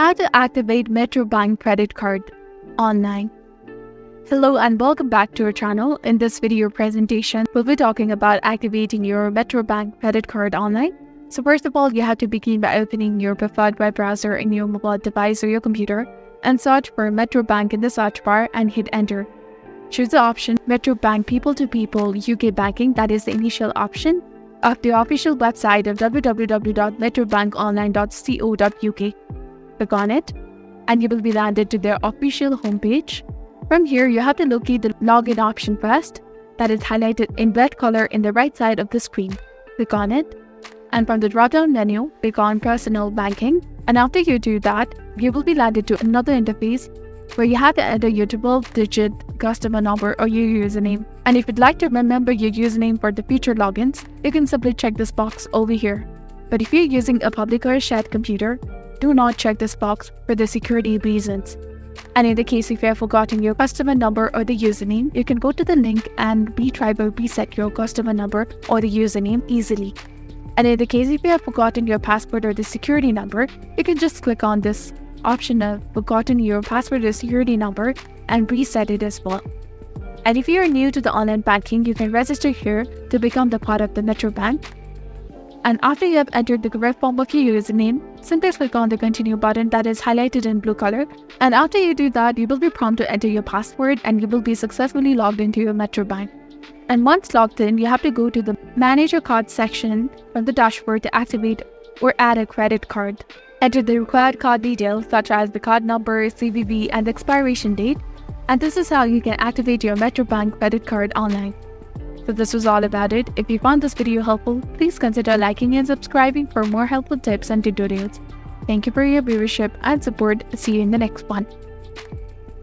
How to activate Metro Bank credit card online. Hello and welcome back to our channel. In this video presentation, we'll be talking about activating your Metro Bank credit card online. So first of all, you have to begin by opening your preferred web browser in your mobile device or your computer and search for Metro Bank in the search bar and hit enter. Choose the option Metro Bank People to People UK Banking, that is the initial option, of the official website of www.metrobankonline.co.uk. Click on it and you will be landed to their official homepage. From here, you have to locate the login option first, that is highlighted in red color in the right side of the screen. Click on it and from the drop-down menu, click on Personal Banking, and after you do that, you will be landed to another interface where you have to enter your 12-digit customer number or your username. And if you'd like to remember your username for the future logins, you can simply check this box over here. But if you're using a public or a shared computer, do not check this box for the security reasons. And in the case if you have forgotten your customer number or the username, you can go to the link and retry or reset your customer number or the username easily. And in the case if you have forgotten your password or the security number, you can just click on this option of forgotten your password or security number and reset it as well. And if you are new to the online banking, you can register here to become the part of the Metro Bank. And after you have entered the correct form of your username, simply click on the continue button that is highlighted in blue color. And after you do that, you will be prompted to enter your password and you will be successfully logged into your Metro Bank. And once logged in, you have to go to the Manage Your Card section from the dashboard to activate or add a credit card. Enter the required card details such as the card number, CVV, and the expiration date. And this is how you can activate your Metro Bank credit card online. So this was all about it. If you found this video helpful, please consider liking and subscribing for more helpful tips and tutorials. Thank you for your viewership and support. See you in the next one.